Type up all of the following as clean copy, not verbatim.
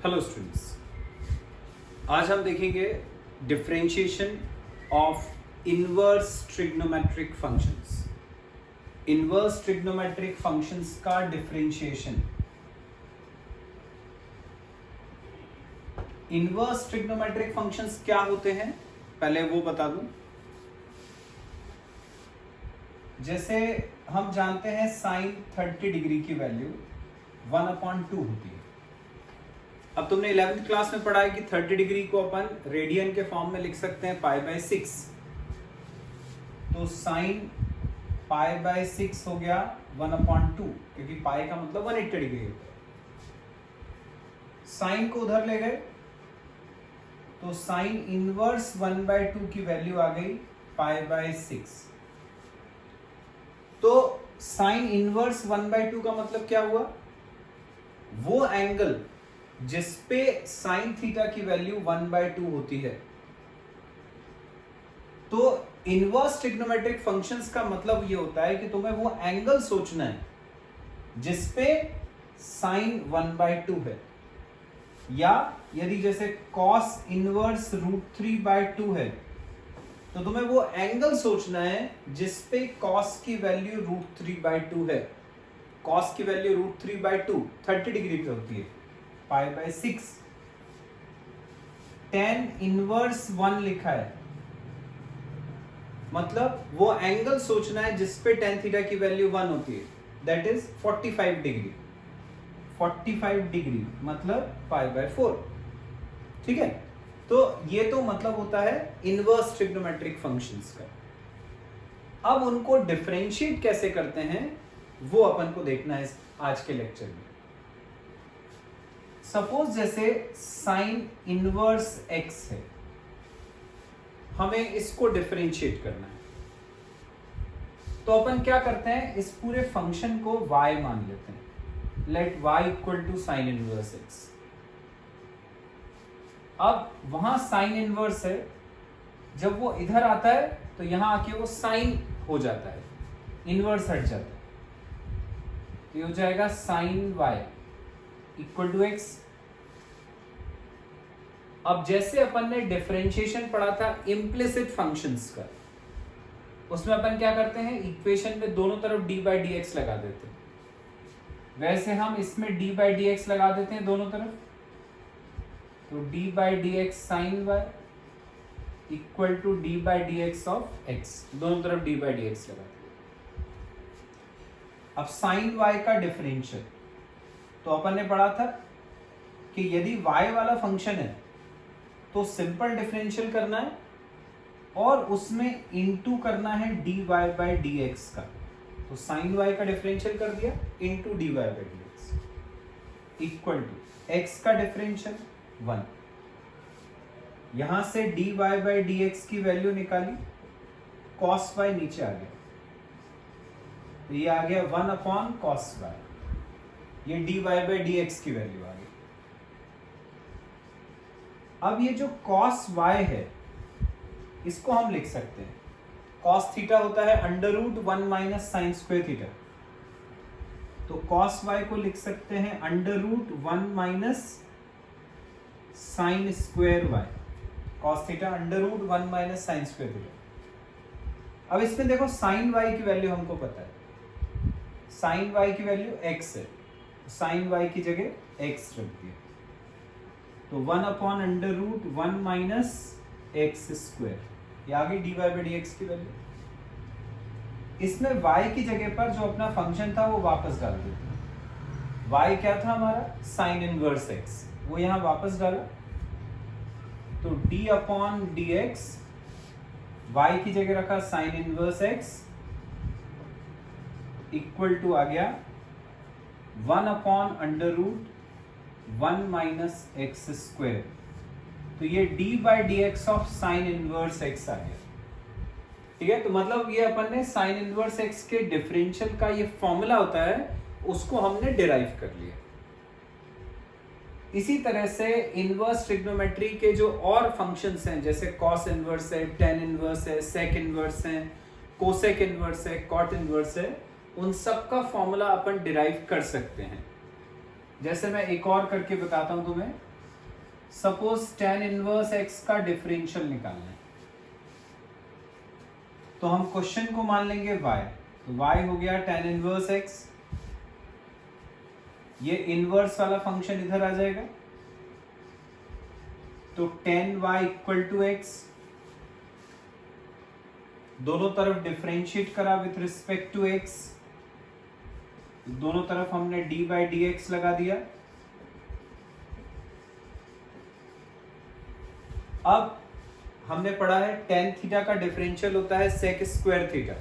Hello students, आज हम देखेंगे differentiation of inverse trigonometric functions. Inverse trigonometric functions का डिफरेंशिएशन। इनवर्स ट्रिग्नोमेट्रिक फंक्शंस क्या होते हैं पहले वो बता दूं। जैसे हम जानते हैं साइन 30 डिग्री की वैल्यू 1/2 होती है। अब तुमने 11th क्लास में पढ़ा है कि 30 डिग्री को अपन रेडियन के फॉर्म में लिख सकते हैं π/6। तो साइन π/6 हो गया 1/2, क्योंकि पाई का मतलब 180 डिग्री होता है। साइन को उधर ले गए तो साइन इनवर्स 1/2 की वैल्यू आ गई π/6। तो साइन इनवर्स 1/2 का मतलब क्या हुआ? वो एंगल जिसपे साइन थीटा की वैल्यू 1/2 होती है। तो इनवर्स ट्रिग्नोमेट्रिक फंक्शंस का मतलब ये होता है कि तुम्हें वो एंगल सोचना है जिसपे साइन 1/2 है, या यदि जैसे कॉस इनवर्स √3/2 है तो तुम्हें वो एंगल सोचना है जिसपे कॉस की वैल्यू √3/2 है। कॉस की वैल्यू √3/2 30 डिग्री पे होती है, π/6। tan इनवर्स 1 लिखा है, मतलब वो एंगल सोचना है जिसपे tan थीटा की वैल्यू 1 होती है, दैट इज 45 डिग्री। 45 डिग्री मतलब π/4। ठीक है, तो ये तो मतलब होता है इनवर्स ट्रिग्नोमेट्रिक फंक्शंस का। अब उनको डिफरेंशिएट कैसे करते हैं वो अपन को देखना है आज के लेक्चर में। सपोज जैसे साइन इनवर्स x है, हमें इसको डिफरेंशिएट करना है। तो अपन क्या करते हैं, इस पूरे फंक्शन को y मान लेते हैं। Let y equal to sine inverse x। अब वहां साइन इनवर्स है, जब वो इधर आता है तो यहां आके वो साइन हो जाता है, इनवर्स हट जाता है। तो ये हो जाएगा sine y equal to x। अब जैसे अपन ने डिफरेंशिएशन पढ़ा था इम्प्लिसिट फंक्शंस का, उसमें अपन क्या करते हैं, इक्वेशन में दोनों तरफ d/dx लगा देते हैं। वैसे हम इसमें d/dx लगा देते हैं दोनों तरफ। तो d/dx sine y equal to d/dx of x, दोनों तरफ d/dx लगा देते हैं। अब साइन y का डिफरेंशियल, तो अपन ने पढ़ा था कि यदि y वाला फंक्शन है तो सिंपल डिफरेंशियल करना है और उसमें इनटू करना है dy/dx का। तो साइन y का डिफरेंशियल कर दिया into dy/dx equal to x का डिफरेंशियल 1। यहां से dy/dx की वैल्यू निकाली, cos y नीचे आ गया, तो ये आ गया 1/cos y। ये dy/dx की वैल्यू आ गई। अब ये जो cos y है इसको हम लिख सकते हैं, cos थीटा होता है √1 - sin स्क्वायर थीटा। तो cos y को लिख सकते हैं √1 - sin square y। cos theta √1 - sin square theta. अब इसमें देखो sin y की वैल्यू हमको पता है, sin y की वैल्यू x है, sin y की जगह x रख दिया। तो 1/√1 - x स्क्वायर, ये आ गई dy/dx की वैल्यू। इसमें y की जगह पर जो अपना फंक्शन था वो वापस डाल देते हैं। y क्या था हमारा, साइन इनवर्स x, वो यहां वापस डाला। तो d/dx, y की जगह रखा sine inverse x equal to आ गया 1/√1 - x स्क्वायर। तो ये d/dx of sine inverse x आ गया। ठीक है, तो मतलब ये अपन ने साइन इनवर्स x के डिफरेंशियल का ये फॉर्मूला होता है, उसको हमने डिराइव कर लिया। इसी तरह से इनवर्स ट्रिग्नोमेट्री के जो और फंक्शंस हैं, जैसे कॉस इनवर्स है, टेन इनवर्स है, सेक इनवर्स है, कोसेक इनवर्स है, कॉट इनवर्स है, उन सब का फॉर्मूला अपन डिराइव कर सकते हैं। जैसे मैं एक और करके बताता हूं तुम्हें, सपोज tan इनवर्स x का डिफरेंशियल निकालना है, तो हम क्वेश्चन को मान लेंगे y, तो y हो गया tan इनवर्स x, ये इनवर्स वाला फंक्शन इधर आ जाएगा, तो tan y equal to x, दोनों तरफ डिफरेंशिएट करा विथ रिस्पेक्ट टू x, दोनों तरफ हमने d बाई डी एक्स लगा दिया। अब हमने पढ़ा है tan थीटा का डिफरेंशियल होता है sec स्क्वायर थीटा,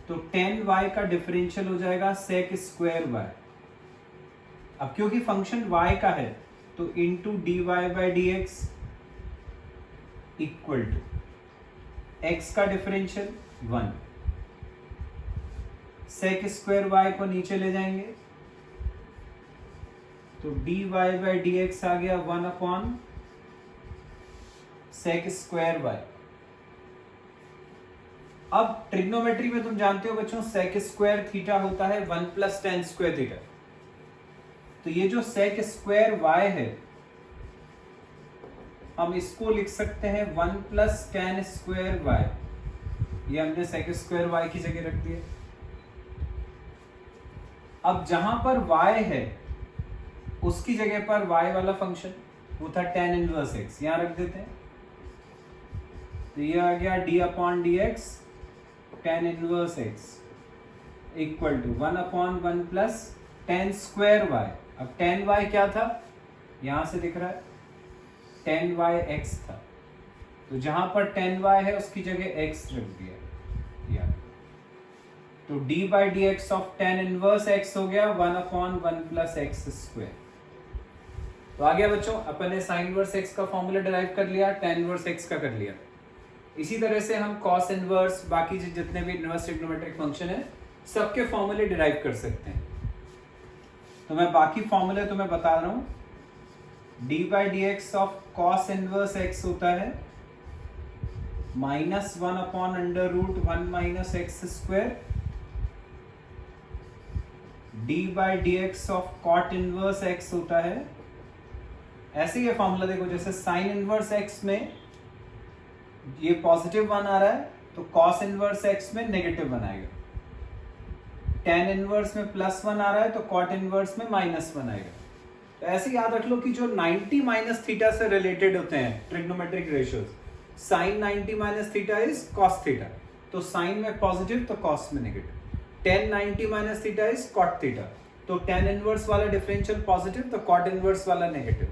तो tan y का डिफरेंशियल हो जाएगा sec स्क्वायर y। अब क्योंकि फंक्शन y का है तो into d y by D x equal to x का डिफरेंशियल 1, sec स्क्वायर y को नीचे ले जाएंगे तो d y by D x आ गया 1 अपॉन sec स्क्वायर y। अब ट्रिग्नोमेट्री में तुम जानते हो बच्चों sec स्क्वायर थीटा होता है 1 प्लस tan स्क्वायर थीटा, तो ये जो sec स्क्वायर y है हम इसको लिख सकते हैं 1 प्लस tan स्क्वायर y, ये हमने sec स्क्वायर y की जगह रख दिया। अब जहां पर y है उसकी जगह पर y वाला फंक्शन वो था tan इनवर्स x, यहां रख देते हैं, तो ये आ गया d upon D X tan inverse x equal to 1 upon 1 plus tan square y। अब tan y क्या था, यहां से दिख रहा है tan y x था, तो जहां पर tan y है उसकी जगह x रख दिया, तो d by D X of tan inverse x हो गया 1 अपॉन 1 प्लस एक्स स्क्वायर। तो आ गया बच्चों, अपन ने साइन इनवर्स x का फॉर्मूला डिराइव कर लिया, tan इनवर्स x का कर लिया। इसी तरह से हम cos इनवर्स, बाकी जितने भी इनवर्स ट्रिग्नोमेट्रिक फंक्शन है सबके फॉर्मूले डिराइव कर सकते हैं। तो मैं बाकी फॉर्मूले तुम्हें बता रहा हूं, D by D X of cos inverse X होता है -1 upon under root 1 minus X square, D by D X of cot inverse X होता है, ऐसे ही फॉर्मूला देखो जैसे साइन इनवर्स एक्स में ये पॉजिटिव 1 आ रहा है तो कॉस इनवर्स एक्स में नेगेटिव 1 आएगा, tan इनवर्स में +1 आ रहा है तो cot इनवर्स में -1 आएगा। तो ऐसे याद रख लो कि जो 90 माइनस थीटा से रिलेटेड होते हैं trigonometric ratios, sine 90 minus theta is cos theta, तो साइन में पॉजिटिव तो कॉस में negative, tan 90 minus theta is cot theta, तो tan इनवर्स वाला डिफरेंशियल पॉजिटिव तो cot इनवर्स वाला नेगेटिव।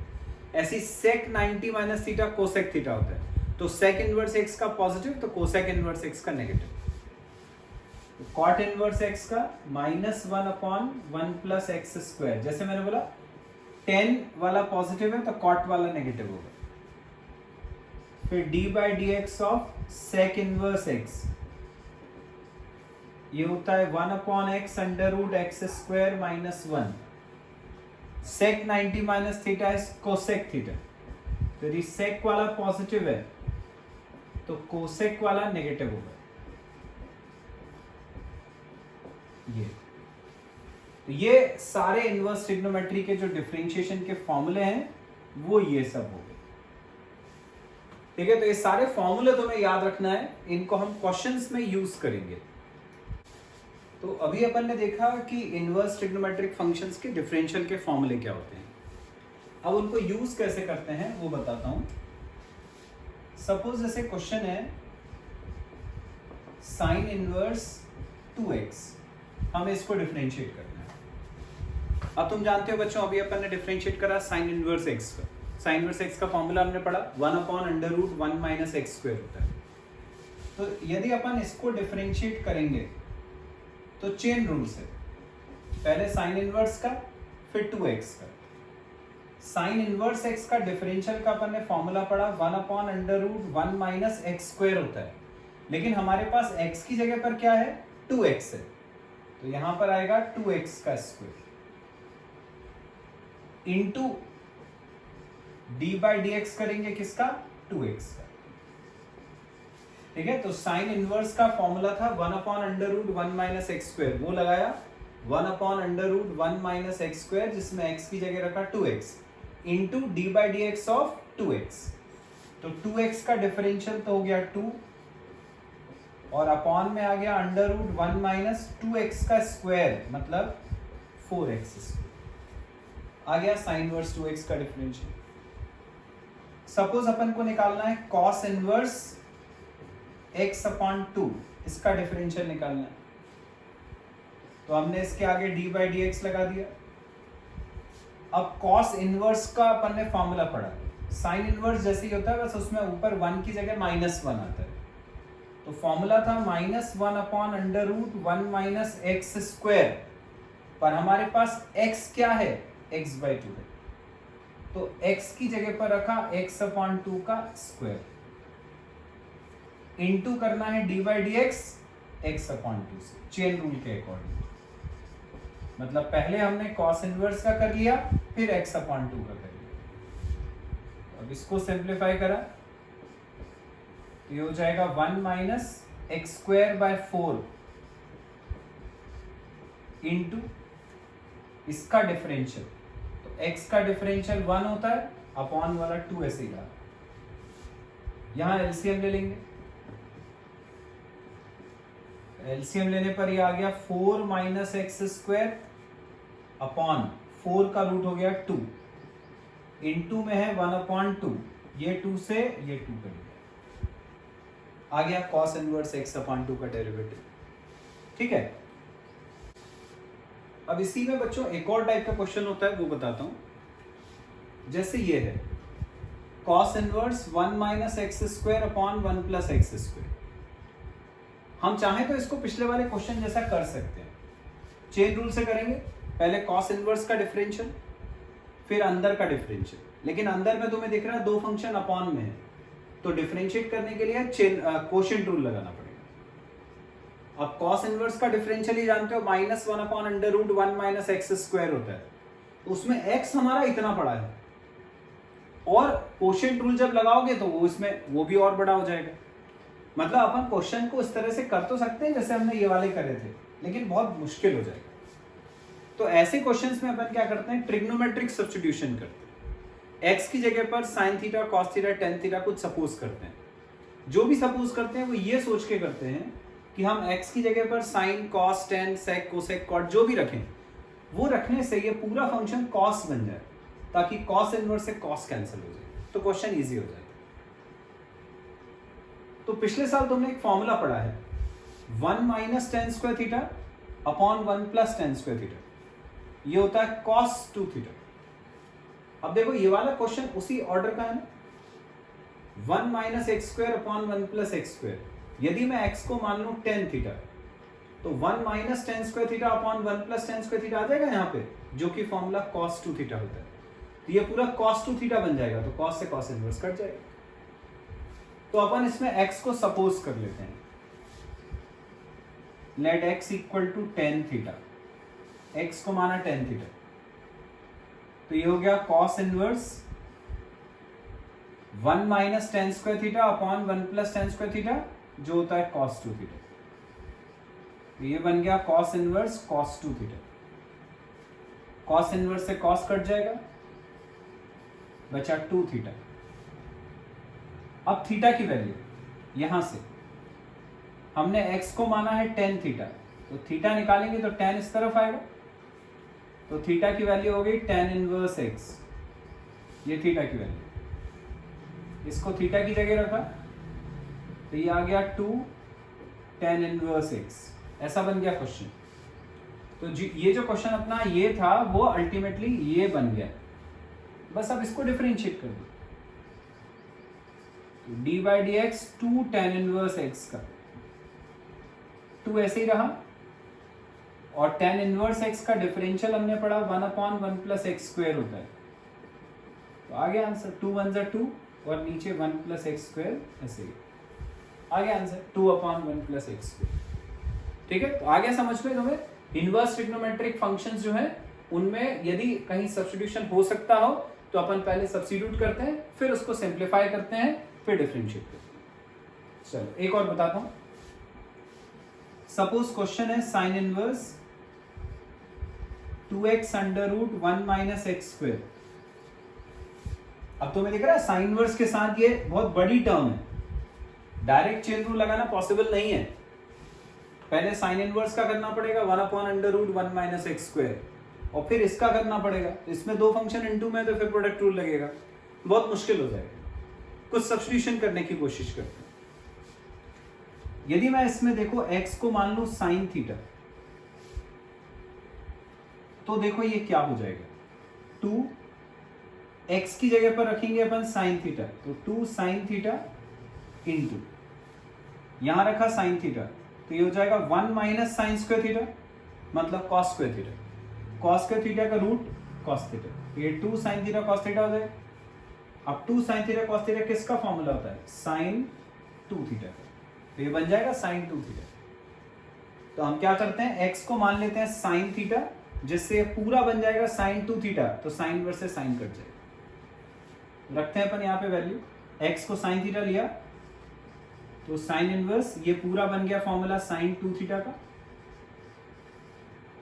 ऐसी sec 90 minus theta cosec theta होता है, तो sec इनवर्स x का पॉजिटिव तो कोसेक इनवर्स x का नेगेटिव। कॉट इनवर्स x का -1 अपॉन 1 प्लस एक्स स्क्वायर, जैसे मैंने बोला tan वाला पॉजिटिव है तो कॉट वाला नेगेटिव होगा, फिर d by D X of sec inverse x, ये होता है 1 upon X under root X square -1, sec 90 minus theta is cosec theta, तो यदि sec वाला पॉजिटिव है तो कोसेक वाला नेगेटिव होगा, ये सारे इनवर्स ट्रिग्नोमेट्री के जो डिफरेंशिएशन के फॉर्मूले हैं वो ये सब हो गए, ठीक है। तो ये सारे फॉर्मूले तुम्हें याद रखना है, इनको हम क्वेश्चंस में यूज करेंगे। तो अभी अपन ने देखा कि इनवर्स ट्रिग्नोमेट्रिक फंक्शंस के डिफरेंशियल के फॉर्मूले क्या होते हैं, अब उनको यूज कैसे करते हैं वो बताता हूं। सपोज जैसे क्वेश्चन है साइन इनवर्स 2x, हमें इसको डिफरेंशिएट करना है। अब तुम जानते हो बच्चों, अभी अपन ने डिफरेंशिएट करा साइन इनवर्स x का, साइन इनवर्स x का फॉर्मूला हमने पढ़ा 1 upon under root 1 minus X square होता है। तो यदि अपन इसको डिफरेंशिएट करेंगे तो चेन रूल से पहले साइन इनवर्स का फिर 2x का, साइन इनवर्स x का डिफरेंशियल का अपन ने फॉर्मूला पढ़ा 1 upon under root 1 minus X square होता है, लेकिन हमारे पास x की जगह पर क्या है 2x है, तो यहां पर आएगा 2x का square into D by D x करेंगे किसका 2x का, ठीक है। तो साइन इनवर्स का फॉर्मूला था 1 upon under root 1 minus X square, वो लगाया 1 upon under root 1 minus X square जिसमें x की जगह रखा 2x, into D by D X of 2x। तो 2x का डिफरेंशियल तो हो गया 2 और अपॉन में आ गया अंडर रूट 1 माइनस 2x का स्क्वायर मतलब 4x आ गया साइन इनवर्स 2x का डिफरेंशियल। सपोज अपन को निकालना है कॉस इनवर्स x अपॉन 2, इसका डिफरेंशियल निकालना है। तो हमने इसके आगे डी बाई डी एक्स लगा दिया। अब कॉस इनवर्स का अपन ने फॉर्मूला पढ़ा, साइन इनवर्स जैसे ही होता है बस उसमें ऊपर 1 की जगह -1 आता है। तो फॉर्मूला था -1 upon under root 1 minus X square, पर हमारे पास x क्या है, x/2 है, तो x की जगह पर रखा x अपॉन 2 का स्क्वायर, इनटू करना है D by D x x upon 2 से, चेन रूल के अकॉर्डिंग। मतलब पहले हमने कॉस इनवर्स का कर लिया, फिर x अपॉन 2 का कर लिया। अब इसको सिंप्लीफाई करा तो ये हो जाएगा 1 minus X square by 4 into इसका डिफरेंशियल। तो x का डिफरेंशियल 1 होता है, अपॉन वाला 2 ऐसे ही रहा। यहां एलसीएम ले लेंगे, एलसीएम लेने पर ये आ गया 4 माइनस एक्स स्क्वायर अपॉन 4 का रूट हो गया 2 इंटू में है 1 अपॉन 2, ये 2 से ये 2 कर दिया, आ गया कॉस इनवर्स x अपॉन 2 का डेरिवेटिव। ठीक है, अब इसी में बच्चों एक और टाइप का क्वेश्चन होता है, वो बताता हूं। जैसे ये है cos inverse 1 minus X square upon 1 plus x square. हम चाहें तो इसको पिछले वाले क्वेश्चन जैसा कर सकते हैं, चेन रूल से करेंगे। पहले कॉस इनवर्स का डिफरेंशियल, फिर अंदर का डिफरेंशियल, लेकिन अंदर में तुम्हें दिख रहा है 2 फंक्शन अपॉन में है, तो डिफरेंशिएट करने के लिए चेन कोशेंट रूल लगाना पड़ेगा। अब कॉस इनवर्स का डिफरेंशियल ही जानते हो, -1 upon under root 1 minus X square होता है, तो उसमें x हमारा इतना पड़ा है, और कोशेंट रूल जब लगाओगे तो वो इसमें वो भी और बड़ा हो जाएगा। मतलब अपन क्वेश्चन को इस तरह से कर तो सकते हैं जैसे हमने ये वाले करे थे, लेकिन बहुत मुश्किल हो जाएगा। तो ऐसे क्वेश्चंस में अपन क्या करते हैं, ट्रिग्नोमेट्रिक सब्स्टिट्यूशन करते हैं। x की जगह पर sine theta, cos theta, tan theta कुछ सपोज करते हैं। जो भी सपोज करते हैं वो ये सोच के करते हैं कि हम x की जगह पर साइन, कॉस, टेन, सेक, कोसेक, कॉट जो भी रखें, वो रखने से ये पूरा फंक्शन कॉस बन जाए, ताकि कॉस इनवर्स से कॉस कैंसिल हो जाए, तो क्वेश्चन ईजी हो जाए। तो पिछले साल तुमने एक फॉर्मूला पढ़ा है 1 minus tan square theta upon 1 plus tan square theta, ये होता है cos 2 थीटा। अब देखो ये वाला क्वेश्चन उसी ऑर्डर का है ना, 1 minus X square upon 1 plus x square. यदि मैं x को मान लूं टेन थीटा, तो 1 minus tan square theta upon 1 plus tan square theta आ जाएगा यहाँ पे, जो कि फॉर्मूला cos 2 थीटा होता है। तो ये पूरा cos 2 थीटा बन जाएगा, तो cos से cos इनवर्स कट जाएगा। तो अपन इसमें x को सपोज कर लेते हैं, let x equal to tan theta, x को माना टेन थीटा, तो ये हो गया cos inverse 1 minus tan square theta upon 1 plus tan square theta, जो होता है cos 2 थीटा। तो ये बन गया cos inverse cos 2 theta. cos inverse से cos कट जाएगा, बचा 2 थीटा। अब थीटा की वैल्यू यहां से हमने x को माना है टेन थीटा, तो थीटा निकालेंगे तो टेन इस तरफ आएगा, तो थीटा की वैल्यू हो गई टेन इनवर्स x, ये थीटा की वैल्यू। इसको थीटा की जगह रखा तो ये आ गया 2 टेन इनवर्स x, ऐसा बन गया क्वेश्चन। तो ये जो क्वेश्चन अपना ये था वो अल्टीमेटली ये बन गया। बस अब इसको डिफरेंशिएट कर दो, तो D by D x 2 tan inverse x का 2 ऐसे ही रहा, और टेन इनवर्स एक्स का डिफरेंशियल हमने पढ़ा 1 अपॉन 1 प्लस एक्स स्क्वायर होता है। तो आ गया आंसर 2 1 जा 2 और नीचे 1 प्लस एक्स स्क्वायर, ऐसे ही आ गया answer 2 upon 1 plus x square. ठीक है, तो आ गया समझ में तुम्हें। इनवर्स ट्रिग्नोमेट्रिक फंक्शंस जो है उनमें यदि कहीं सब्स्टिट्यूशन हो सकता हो तो अपन पहले सब्स्टिट्यूट करते हैं, फिर उसको सिंप्लीफाई करते हैं, फिर डिफरेंशिएट करते हैं। चलो एक और बताता हूं। सपोज क्वेश्चन है sine inverse 2x under root 1 minus X square अब तुम्हें दिख रहा है साइन इनवर्स के साथ ये बहुत बड़ी टर्म है, डायरेक्ट चेन रूल लगाना पॉसिबल नहीं है। पहले साइन इनवर्स का करना पड़ेगा 1/√1 माइनस एक्स स्क्वायर, और फिर इसका करना पड़ेगा। इसमें दो फंक्शन इनटू में, तो फिर प्रोडक्ट रूल लगेगा, बहुत मुश्किल हो जाएगा। कुछ सब्स्टिट्यूशन करने की कोशिश करते हैं। यदि मैं इसमें देखो x को मान लूं साइन थीटा, तो देखो ये क्या हो जाएगा, 2 x की जगह पर रखेंगे अपन साइन थीटा, तो 2 साइन थीटा इंटू यहां रखा साइन थीटा, तो ये हो जाएगा 1 माइनस साइन स्क्वायर थीटा, मतलब cos square theta. Cos square theta का रूट कॉस थीटा, ये 2 साइन थीटा कॉस थीटा हो जाएगा। अब 2 साइन थीटा कॉस थीटा किसका फॉर्मूला होता है, साइन 2 थीटा का, तो ये बन जाएगा साइन 2 थीटा। तो हम क्या करते हैं, x को मान लेते हैं साइन थीटा, जिससे पूरा बन जाएगा साइन 2 थीटा, तो साइन इनवर्स से साइन कट जाएगा। रखते हैं अपन यहाँ पे वैल्यू, x को साइन थीटा लिया, तो साइन इनवर्स ये पूरा बन गया फॉर्मूला साइन 2 थीटा का,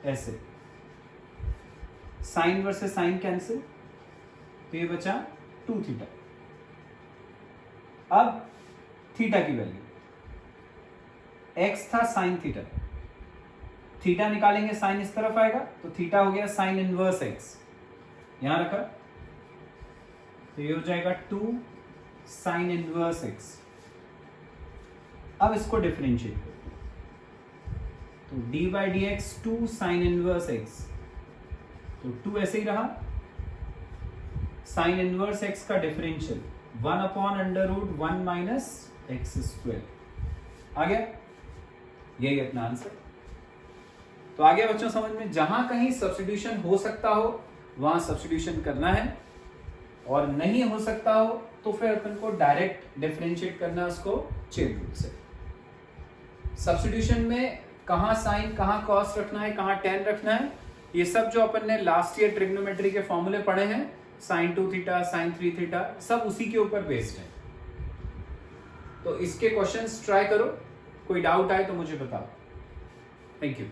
ऐसे साइन इनवर्स से साइन कैंसिल, तो ये बचा 2 थीटा। अब थीटा की वैल्यू, x था साइन थीटा, थीटा निकालेंगे साइन इस तरफ आएगा, तो थीटा हो गया साइन इनवर्स x, यहां रखा, तो ये हो जाएगा 2 साइन इनवर्स x। अब इसको डिफरेंशिएट करो, तो d by D x 2 sign inverse x, तो 2 ऐसे ही रहा, साइन इनवर्स x का डिफरेंशियल 1/√1 माइनस एक्स स्क्वायर आ गया। यही अपना आंसर। तो आ गया बच्चों समझ में, जहां कहीं सब्स्टिट्यूशन हो सकता हो वहां सब्स्टिट्यूशन करना है, और नहीं हो सकता हो तो फिर अपन को डायरेक्ट डिफरेंशिएट करना है उसको चेन रूल से। सब्स्टिट्यूशन में कहां साइन कहां कॉस रखना है, कहां टेन रखना है, ये सब जो अपन ने लास्ट ईयर ट्रिग्नोमेट्री के फॉर्मूले पढ़े हैं, साइन 2 थीटा साइन 3 थीटा, सब उसी के ऊपर बेस्ड है। तो इसके क्वेश्चंस ट्राई करो, कोई डाउट आए तो मुझे बताओ। Thank you.